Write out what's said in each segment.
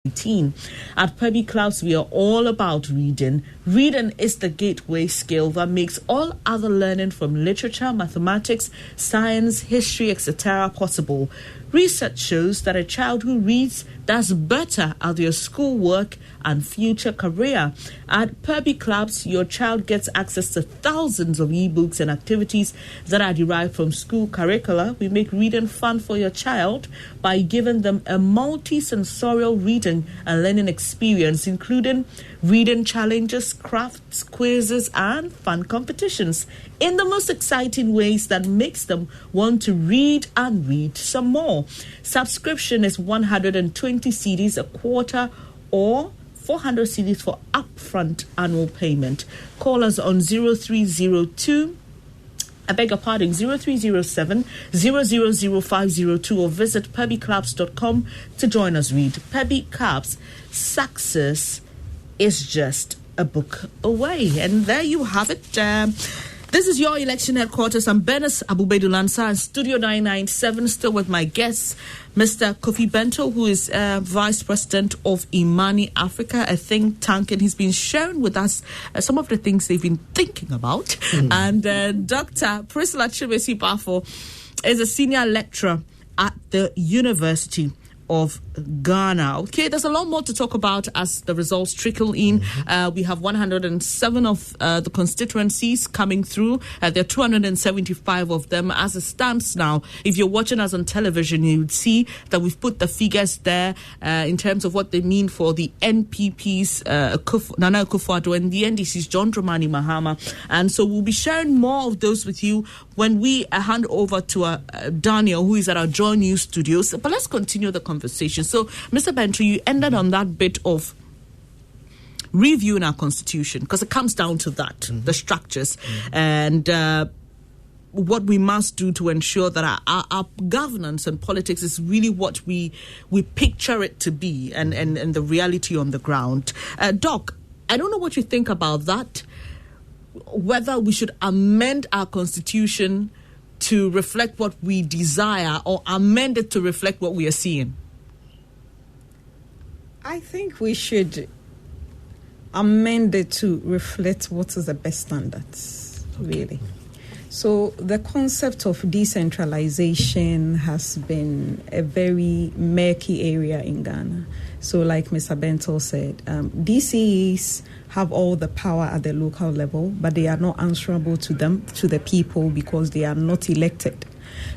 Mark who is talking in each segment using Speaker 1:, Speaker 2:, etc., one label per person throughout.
Speaker 1: 18. At Pebby Clubs, we are all about reading. Reading is the gateway skill that makes all other learning from literature, mathematics, science, history, etc. possible. Research shows that a child who reads does better at their schoolwork and future career. At Pebby Clubs, your child gets access to thousands of ebooks and activities that are derived from school curricula. We make reading fun for your child by giving them a multi-sensorial reading and learning experience, including reading challenges, crafts, quizzes, and fun competitions in the most exciting ways that makes them want to read and read some more. Subscription is 120 CDs a quarter or 400 CDs for upfront annual payment. Call us on 0302 0307 000502 or visit pebbyclubs.com to join us read. Pebby Clubs, success is just a book away. And there you have it. This is your election headquarters. I'm Benes Abubedulansa in Studio 997, still with my guests, Mr. Kofi Bentil, who is Vice President of Imani Africa, a think tank, and he's been sharing with us some of the things they've been thinking about. And Dr. Priscilla Chibesi-Bafo is a senior lecturer at the University of Ghana. Okay, there's a lot more to talk about as the results trickle in. We have 107 of the constituencies coming through. There are 275 of them as it stands now. If you're watching us on television, you would see that we've put the figures there in terms of what they mean for the NPP's Nana Akufo-Addo and the NDC's John Dramani Mahama. And so we'll be sharing more of those with you when we hand over to Daniel, who is at our Joy News studios. But let's continue the conversation. So, Mr. Bentil, you ended on that bit of reviewing our constitution, because it comes down to that, the structures, and what we must do to ensure that our governance and politics is really what we picture it to be, and the reality on the ground. Doc, I don't know what you think about that, whether we should amend our constitution to reflect what we desire or amend it to reflect what we are seeing.
Speaker 2: I think we should amend it to reflect what is the best standards, really. So the concept of decentralization has been a very murky area in Ghana. So like Mr. Bentil said, DCEs have all the power at the local level, but they are not answerable to the people, because they are not elected.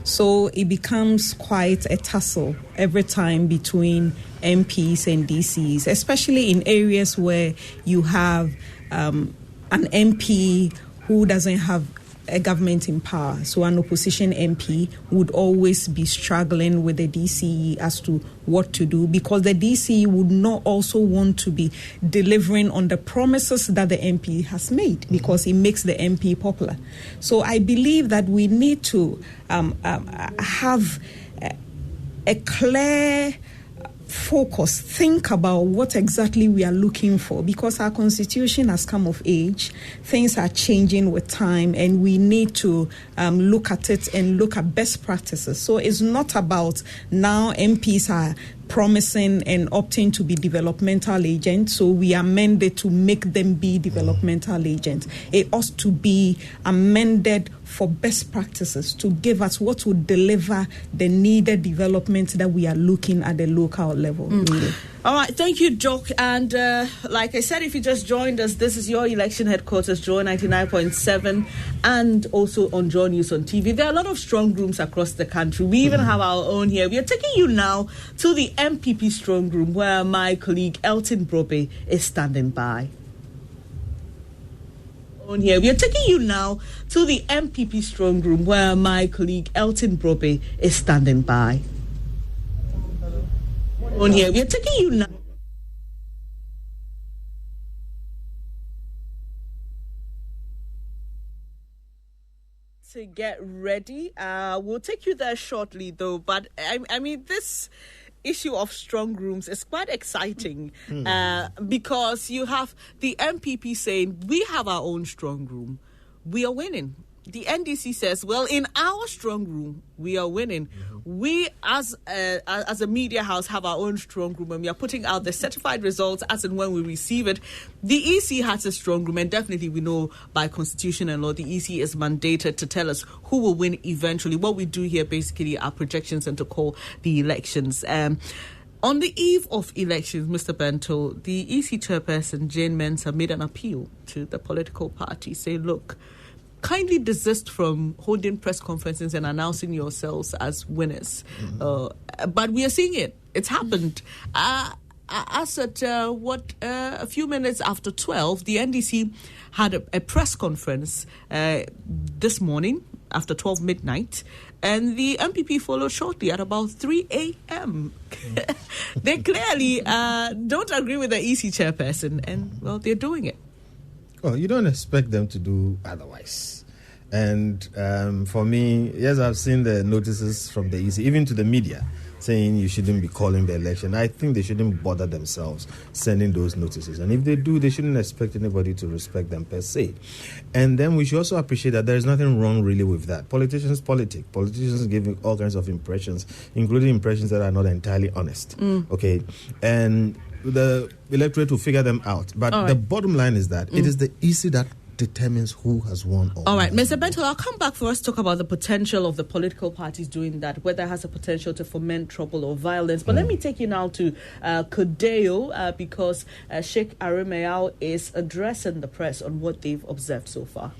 Speaker 2: So it becomes quite a tussle every time between MPs and DCs, especially in areas where you have an MP who doesn't have a government in power. So an opposition MP would always be struggling with the DCE as to what to do, because the DCE would not also want to be delivering on the promises that the MP has made, because it makes the MP popular. So I believe that we need to have a clear focus, think about what exactly we are looking for, because our constitution has come of age, things are changing with time, and we need to look at it and look at best practices. So it's not about now MPs are promising and opting to be developmental agents, so we amended to make them be developmental agents. It ought to be amended for best practices to give us what would deliver the needed development that we are looking at the local level. Really.
Speaker 1: All right, thank you, Doc. And like I said, if you just joined us, this is your election headquarters, Joy 99.7, and also on Joy News on TV. There are a lot of strong rooms across the country. We even have our own here. We are taking you now to the MPP strong room, where my colleague Elton Brobe is standing by. Here. We are taking you now to the MPP strong room, where my colleague Elton Brobe is standing by. Here. We are taking you now. To get ready. We'll take you there shortly, though. But I mean, this issue of strong rooms is quite exciting because you have the MPP saying, we have our own strong room. We are winning. the NDC says, well, in our strong room, we are winning. We, as a media house, have our own strong room, and we are putting out the certified results as and when we receive it. The EC has a strong room, and definitely we know by constitution and law, the EC is mandated to tell us who will win eventually. What we do here basically are projections and to call the elections. On the eve of elections, Mr. Bentil, the EC chairperson, Jane Mensah, made an appeal to the political parties, saying, look, kindly desist from holding press conferences and announcing yourselves as winners. But we are seeing it. It's happened. As at a few minutes after 12, the NDC had a press conference this morning after 12 midnight, and the MPP followed shortly at about 3 a.m. They clearly don't agree with the EC chairperson, and, well, they're doing it.
Speaker 3: Well, you don't expect them to do otherwise. And for me, yes, I've seen the notices from the EC, even to the media, saying you shouldn't be calling the election. I think they shouldn't bother themselves sending those notices. And if they do, they shouldn't expect anybody to respect them per se. And then we should also appreciate that there is nothing wrong really with that. Politicians politic. Politicians give all kinds of impressions, including impressions that are not entirely honest. Okay? And the electorate will figure them out. But the bottom line is that it is the EC that determines who has won or
Speaker 1: all right, Mr. Bentil, I'll come back for us to talk about the potential of the political parties doing that, whether it has a potential to foment trouble or violence. But let me take you now to Kodeo, because Sheikh Arimeyao is addressing the press on what they've observed so far.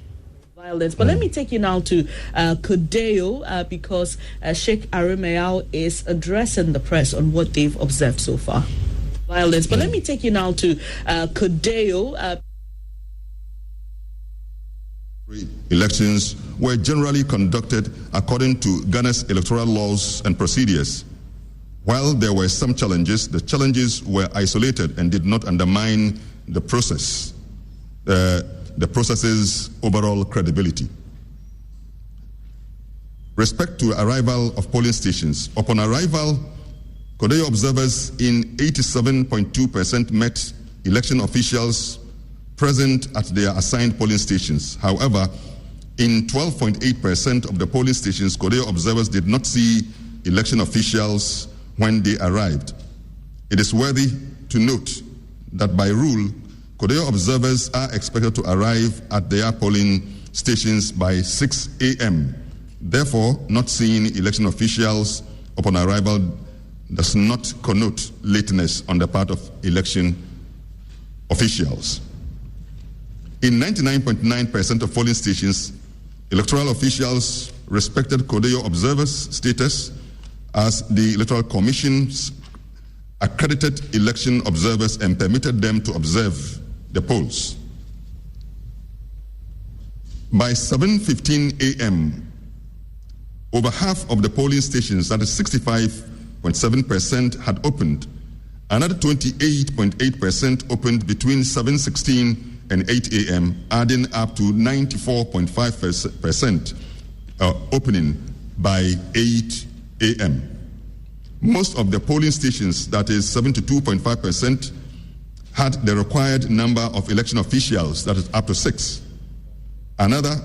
Speaker 1: Violence. But let me take you now to Kodeo, because Sheikh Arimeyao is addressing the press on what they've observed so far. Violence. But let me take you now to Kodeo.
Speaker 4: Elections were generally conducted according to Ghana's electoral laws and procedures. While there were some challenges, the challenges were isolated and did not undermine the process, the process's overall credibility. Respect to arrival of polling stations. Upon arrival, Kodeo observers in 87.2% met election officials present at their assigned polling stations. However, in 12.8% of the polling stations, Kodeo observers did not see election officials when they arrived. It is worthy to note that by rule, Kodeo observers are expected to arrive at their polling stations by 6 a.m. Therefore, not seeing election officials upon arrival does not connote lateness on the part of election officials. In 99.9% of polling stations, electoral officials respected Kodeo observers' status as the Electoral Commission's accredited election observers and permitted them to observe the polls. By 7:15 a.m., over half of the polling stations, that is 65.7%, had opened. Another 28.8% opened between 7:16 and 8 a.m., adding up to 94.5% opening by 8 a.m. Most of the polling stations, that is 72.5%, had the required number of election officials, that is up to 6. Another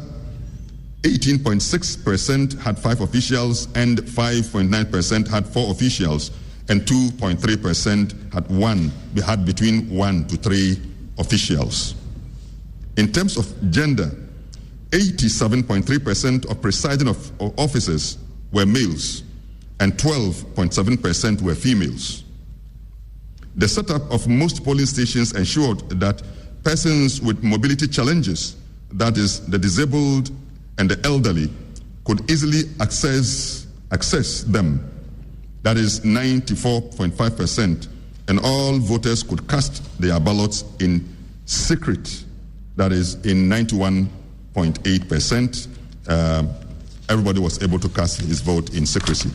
Speaker 4: 18.6% had 5 officials, and 5.9% had 4 officials, and 2.3% had between 1 to 3 officials. In terms of gender, 87.3% of presiding officers were males and 12.7% were females. The setup of most polling stations ensured that persons with mobility challenges, that is, the disabled and the elderly, could easily access them, that is 94.5%, and all voters could cast their ballots in secret, that is in 91.8%. Everybody was able to cast his vote in secrecy.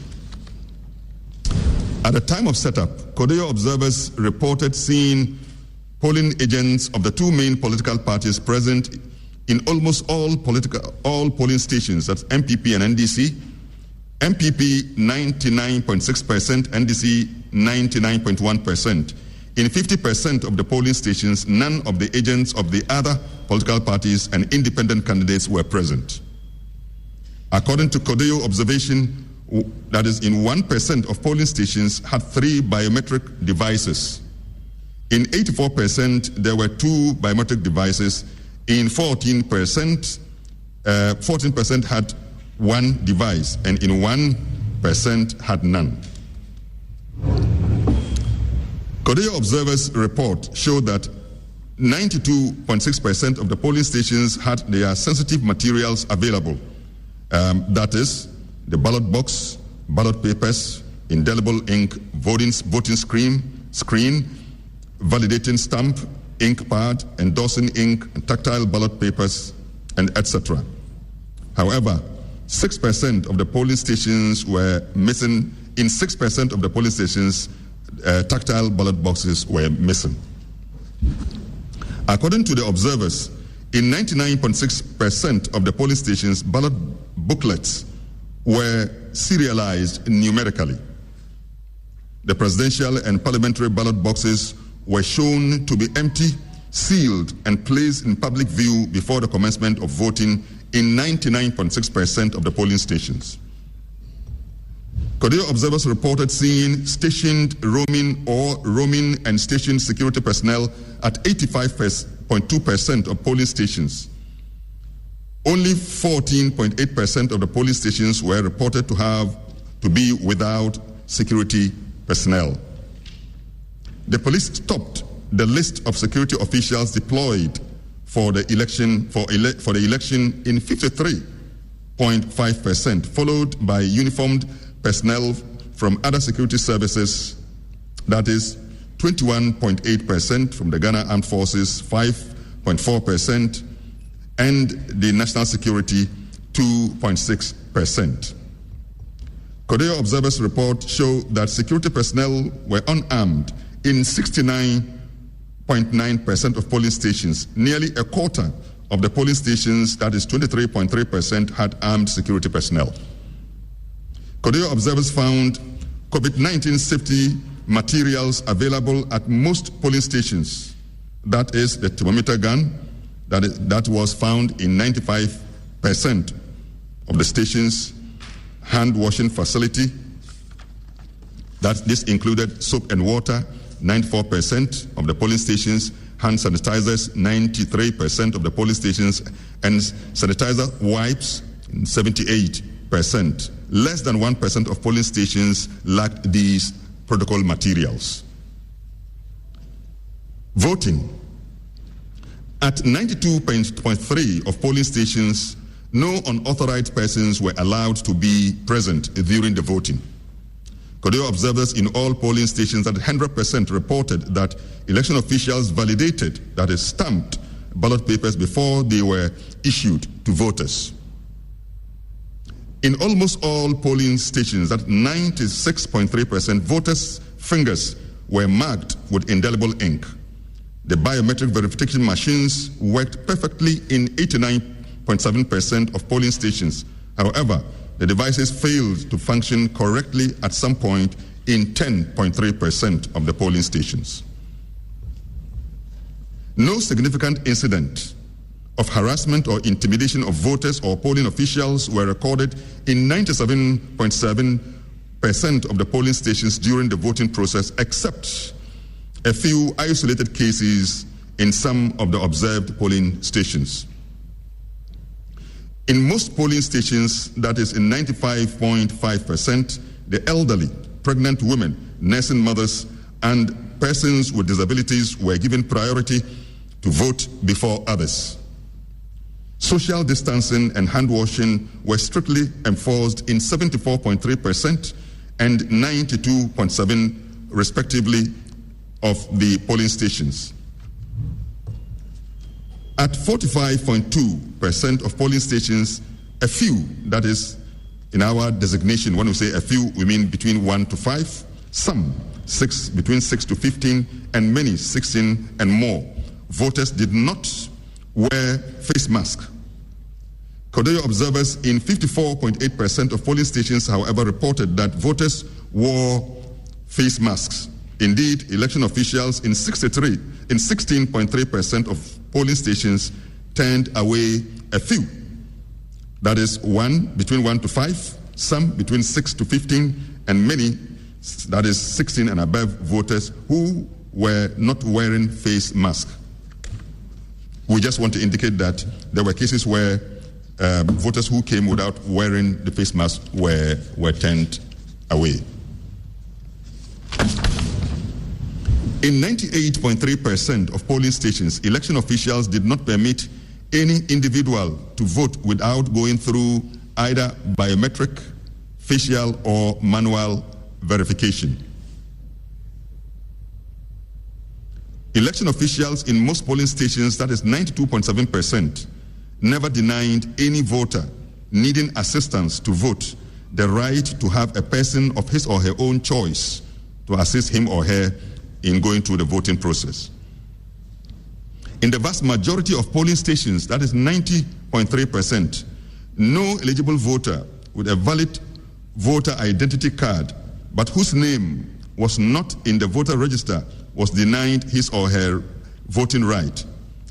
Speaker 4: At the time of setup, Kodeo observers reported seeing polling agents of the two main political parties present in almost all polling stations, that's MPP and NDC. MPP 99.6%, NDC 99.1%. In 50% of the polling stations, none of the agents of the other political parties and independent candidates were present. According to Kodeo observation, that is, in 1% of polling stations had 3 biometric devices. In 84%, there were 2 biometric devices. In 14% had 1 device, and in 1% had none. Kodeo observers' report showed that 92.6% of the polling stations had their sensitive materials available. That is, the ballot box, ballot papers, indelible ink, voting screen, validating stamp, ink pad, endorsing ink, tactile ballot papers, and etc. However, 6% of the polling stations were missing. In 6% of the polling stations, tactile ballot boxes were missing. According to the observers, in 99.6% of the polling stations, ballot booklets were serialized numerically. The presidential and parliamentary ballot boxes were shown to be empty, sealed, and placed in public view before the commencement of voting in 99.6% of the polling stations. Kodeo observers reported seeing stationed roaming and stationed security personnel at 85.2% of polling stations. Only 14.8% of the polling stations were reported to be without security personnel. The police topped the list of security officials deployed for the election in 53.5%, followed by uniformed personnel from other security services, that is 21.8% from the Ghana Armed Forces, 5.4%, and the National Security, 2.6%. Kodeo observers' report show that security personnel were unarmed in 69.9% of polling stations. Nearly a quarter of the polling stations, that is 23.3%, had armed security personnel. Kodeo observers found COVID-19 safety materials available at most polling stations. That is the thermometer gun that was found in 95% of the stations, hand washing facility, that this included soap and water, 94% of the polling stations, hand sanitizers, 93% of the polling stations, and sanitizer wipes, 78%. Less than 1% of polling stations lacked these protocol materials. Voting. At 92.3% of polling stations, no unauthorized persons were allowed to be present during the voting. Kodeo observers in all polling stations at 100% reported that election officials validated, that is, stamped ballot papers before they were issued to voters. In almost all polling stations, at 96.3%, voters' fingers were marked with indelible ink. The biometric verification machines worked perfectly in 89.7% of polling stations. However, the devices failed to function correctly at some point in 10.3% of the polling stations. No significant incident of harassment or intimidation of voters or polling officials were recorded in 97.7% of the polling stations during the voting process, except a few isolated cases in some of the observed polling stations. In most polling stations, that is in 95.5%, the elderly, pregnant women, nursing mothers, and persons with disabilities were given priority to vote before others. Social distancing and hand washing were strictly enforced in 74.3% and 92.7% respectively of the polling stations. At 45.2% of polling stations, a few, that is in our designation, when we say a few, we mean between 1 to 5, some between 6 to 15, and many 16 and more. Voters did not wear face masks. Kodeo observers in 54.8% of polling stations, however, reported that voters wore face masks. Indeed, election officials in 16.3% of polling stations turned away a few. that is between 1 to 5, some between 6 to 15, and many, that is 16 and above voters who were not wearing face masks. We just want to indicate that there were cases where voters who came without wearing the face mask were turned away. In 98.3% of polling stations, election officials did not permit any individual to vote without going through either biometric, facial, or manual verification. Election officials in most polling stations, that is 92.7%, never denied any voter needing assistance to vote the right to have a person of his or her own choice to assist him or her in going through the voting process. In the vast majority of polling stations, that is 90.3%, no eligible voter with a valid voter identity card but whose name was not in the voter register was denied his or her voting right.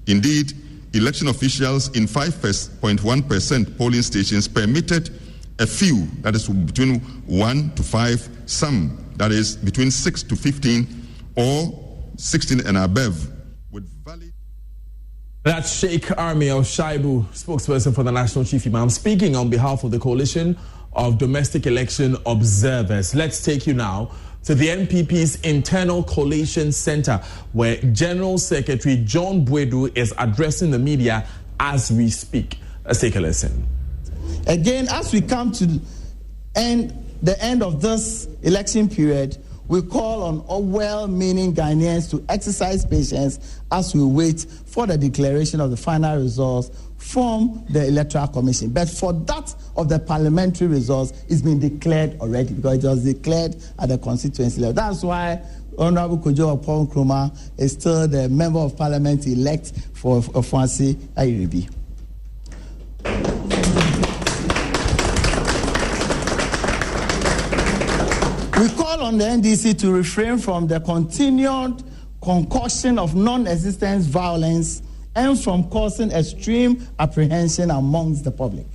Speaker 4: Indeed, election officials in 5.1% polling stations permitted a few, that is between 1 to 5, some, that is between 6 to 15, or 16 and above, with valid.
Speaker 5: That's Sheikh Army of Shaibu, spokesperson for the National Chief Imam, speaking on behalf of the Coalition of Domestic Election Observers. Let's take you now to the NPP's Internal Coalition Center, where General Secretary John Bwedu is addressing the media as we speak. Let's take a listen.
Speaker 6: Again, as we come to the end of this election period, we call on all well-meaning Ghanaians to exercise patience as we wait for the declaration of the final results from the Electoral Commission. But for that of the parliamentary results, it's been declared already because it was declared at the constituency level. That's why Honorable Kojo Opon Nkrumah is still the Member of Parliament elect for Ofuansi Ayiribi. We call on the NDC to refrain from the continued concoction of non-existent violence and from causing extreme apprehension amongst the public.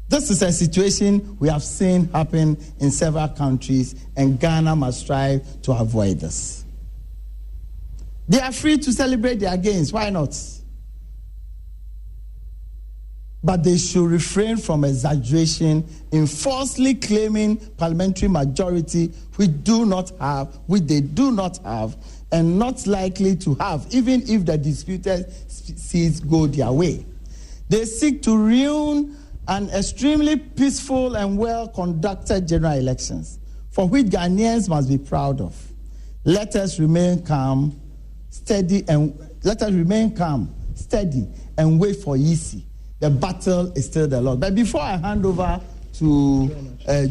Speaker 6: This is a situation we have seen happen in several countries, and Ghana must strive to avoid this. They are free to celebrate their gains, why not? But they should refrain from exaggeration in falsely claiming parliamentary majority which they do not have, and not likely to have, even if the disputed seats go their way. They seek to ruin an extremely peaceful and well-conducted general elections, for which Ghanaians must be proud of. Let us remain calm, steady, and wait for easy. The battle is still the Lord. But before I hand over to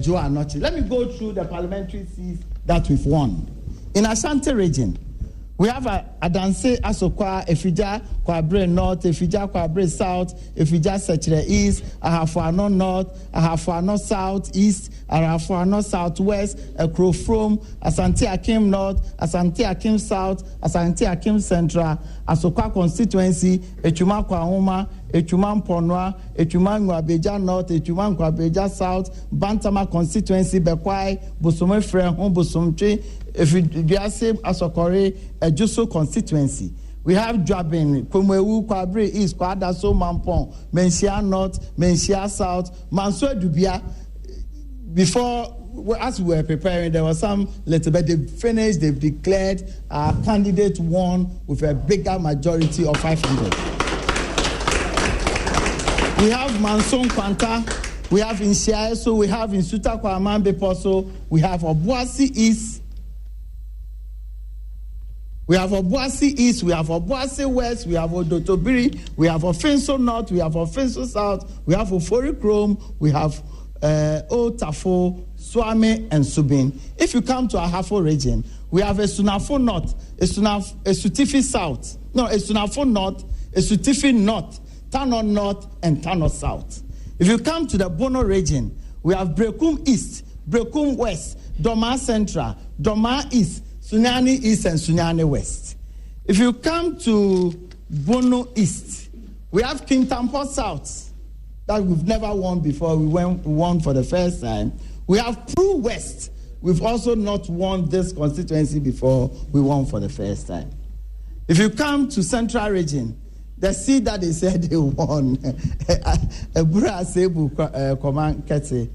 Speaker 6: Joe Anochi, let me go through the parliamentary seats that we've won. In Ashanti region, we have Adanse Asokwa, Efija Kwabre North, Efija Kwabre South, Efija Sechere East, Ahafuano North, Ahafuano South East, Ahafuano Southwest, Ekrofrom, Asante Akim North, Asante Akim South, Asante Akim Central, Asokwa Constituency, Echuma Kwahoma, Echuma Mponwa, Echuma Ngwabeja North, Echuma Ngwabeja South, Bantama Constituency, Bekwai, Bosomme Frehon, Bosomtwe, Efidiase Asokore, Ejuso Constituency. We have Dwabin, Kumwewu, Kwabre East, Kwadaso, Mampon, Mensia North, Mensia South, Mansour Dubia. Before, as we were preparing, there was some little bit. They've finished, they've declared our candidate won with a bigger majority of 500. We have Manson Kwanta, we have in Shiaeso, we have in Suta Kwamambe Poso, we have Obuasi East, we have Obuasi East, we have Obuasi West, we have Odotobiri, we have Ofenso North, we have Ofenso South, we have Ofori Chrome, we have Otafo, Swame, and Subin. If you come to Ahafo region, we have Esunafo North, Esutifi South, Esunafo North, Esutifi North, Tano North, and Tano South. If you come to the Bono region, we have Brekum East, Brekum West, Doma Central, Doma East, Sunyani East, and Sunyani West. If you come to Bono East, we have Kintampo South, that we've never won before. We won for the first time. We have Pru West. We've also not won this constituency before. We won for the first time. If you come to Central Region, the seat that they said they won, Ebura Asebu Command Kete,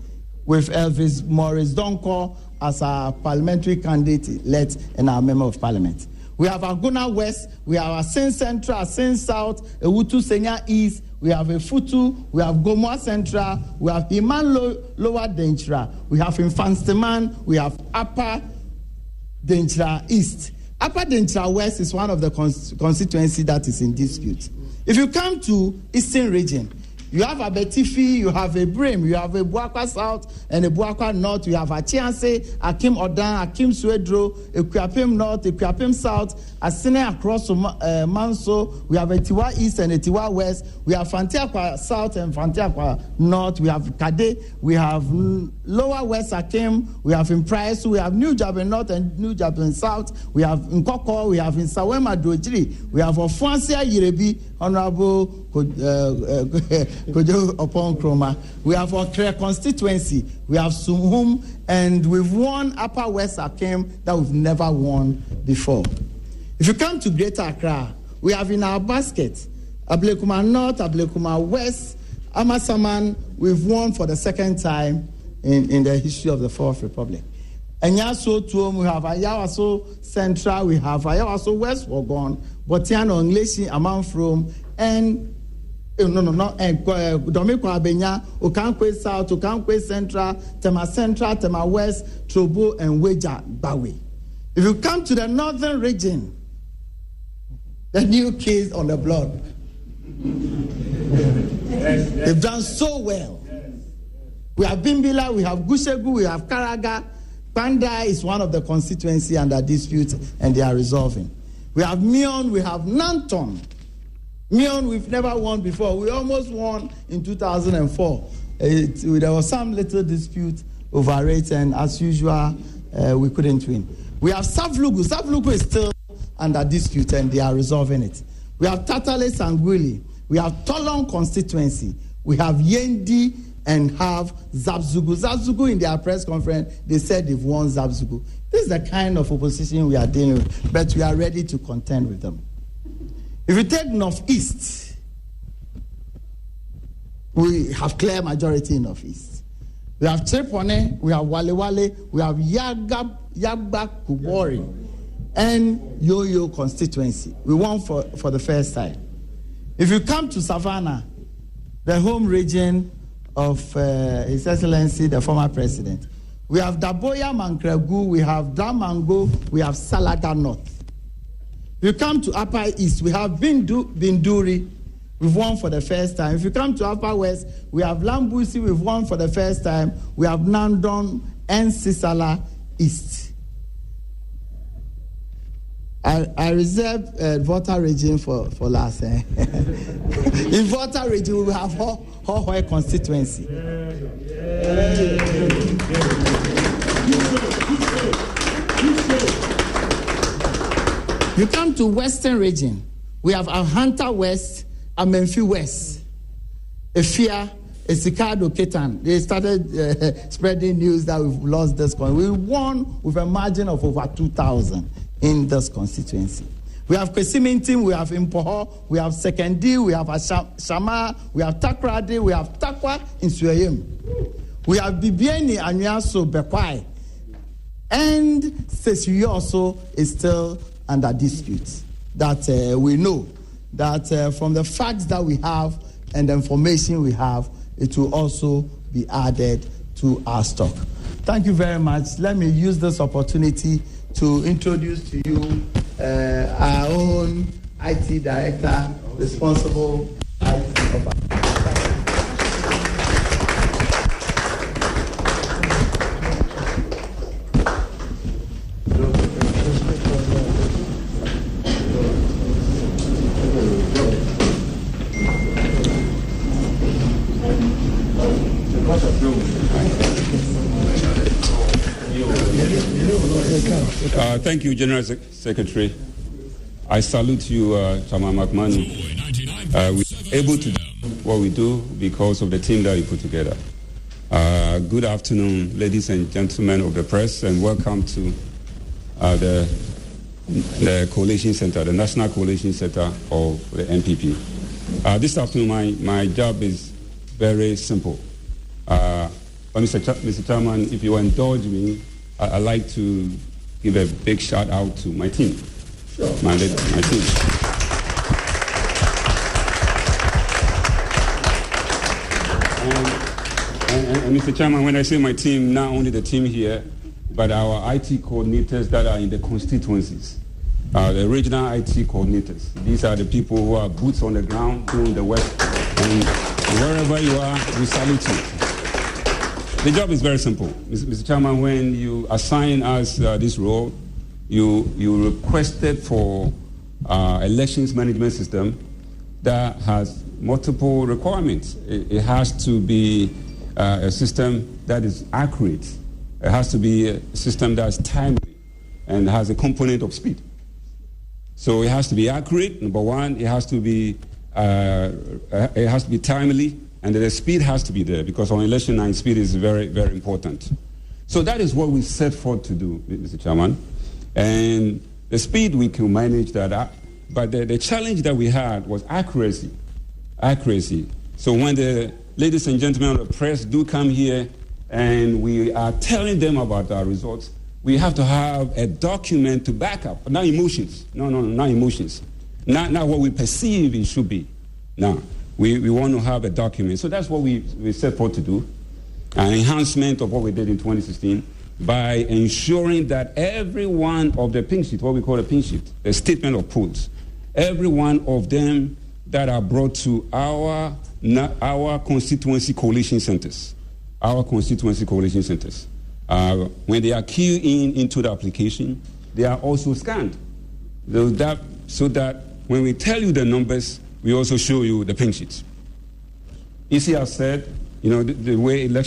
Speaker 6: with Elvis Morris Donko as our parliamentary candidate, and our member of parliament. We have Aguna West, we have Asin Central, Asin South, Ewutu Senya East, we have Efutu, we have Gomoa Central, we have Iman Lower Denchira, we have Infansteman, we have Upper Denchira East. Upper Denchira West is one of the constituency that is in dispute. If you come to Eastern Region, you have a Betifi, you have a Brim, you have a Buakwa South and a Buakwa North, you have a Chianse, Akim Odan, Akim Suedro, a Kuapim North, a Kuapim South, a Sine across Manso, we have a Tiwa East and a Tiwa West, we have Fantiakwa South and Fantiakwa North, we have Kade, we have Lower West Akim, we have in Price, we have New Jabin North and New Jabin South, we have in Koko, we have in Sawema Dojiri, we have Ofuansia Yirebi, Honorable Kojo Opon Kroma. We have our Kre constituency. We have Sumhum, and we've won Upper West Akim that we've never won before. If you come to Greater Accra, we have in our basket Ablekuma North, Ablekuma West, Amasaman. We've won for the second time in the history of the Fourth Republic. And Yaso Tuom, we have Ayawaso Central, we have Ayawaso West Wogon, Botiano Ngleshi, Amanfrom, and Domiko Abenya, Okankwe South, Okankwe Central, Tema West, Trobo, and Weja Bawe. If you come to the northern region, the new kids on the block, they've done so well. We have Bimbila, we have Gushegu, we have Karaga. Panda is one of the constituency under dispute, and they are resolving. We have Mion, we have Nanton. Mion, we've never won before. We almost won in 2004. There was some little dispute over it, and as usual, we couldn't win. We have Savlugu. Savlugu is still under dispute, and they are resolving it. We have Tatale Sangwili. We have Tolong constituency. We have Yendi and have Zabzugu. Zabzugu, in their press conference, they said they've won Zabzugu. This is the kind of opposition we are dealing with, but we are ready to contend with them. If you take Northeast, we have clear majority in Northeast. We have Tripone, we have Wale Wale, we have Yagba Kubori, and Yo-Yo constituency. We won for the first time. If you come to Savannah, the home region of His Excellency, the former president, we have Daboya Mankregu, we have Damango, we have Salaga North. If you come to Upper East, we have Binduri, we've won for the first time. If you come to Upper West, we have Lambusi, we've won for the first time. We have Nandon and Sisala East. I reserve voter region for last. In voter region, we have Hohoi constituency. You come to Western region, we have Ahanta West, Amenfi West, Efia, Esikado Ketan. They started spreading news that we've lost this one. We won with a margin of over 2,000 in this constituency. We have Kwesimintim, we have Impoho, we have Sekendi, we have Shama, we have Takrade, we have Takwa in Suayem. We have Bibieni Anyaso Bekwai. And Sesuyo also is still under dispute. That we know that from the facts that we have and the information we have, it will also be added to our stock. Thank you very much. Let me use this opportunity to introduce to you our own IT director, responsible IT of our.
Speaker 7: Thank you, General Secretary. I salute you, Tama Makmani. We're able to what we do because of the team that you put together. Good afternoon, ladies and gentlemen of the press, and welcome to the Coalition Center, the National Coalition Center of the NPP. This afternoon, my job is very simple. Mr. Chairman, if you indulge me, I'd like to give a big shout out to my team. Sure. My team. And Mr. Chairman, when I say my team, not only the team here, but our IT coordinators that are in the constituencies, the regional IT coordinators. These are the people who are boots on the ground doing the work. And wherever you are, we salute you. The job is very simple. Mr. Chairman, when you assign us this role, you requested for elections management system that has multiple requirements. It has to be a system that is accurate. It has to be a system that's timely and has a component of speed. So it has to be accurate, number one. It has to be timely, and the speed has to be there, because on election night, speed is very, very important. So that is what we set forth to do, Mr. Chairman. And the speed, we can manage that up. But the challenge that we had was accuracy. Accuracy. So when the ladies and gentlemen of the press do come here and we are telling them about our results, we have to have a document to back up, not emotions. No, not emotions. Not what we perceive it should be. No, we want to have a document. So that's what we set forth to do, an enhancement of what we did in 2016 by ensuring that every one of the pink sheet, what we call a pink sheet, a statement of polls, every one of them that are brought to our constituency coalition centers, when they are keyed into the application, they are also scanned. So that when we tell you the numbers, we also show you the pink sheets. EC has said, the way election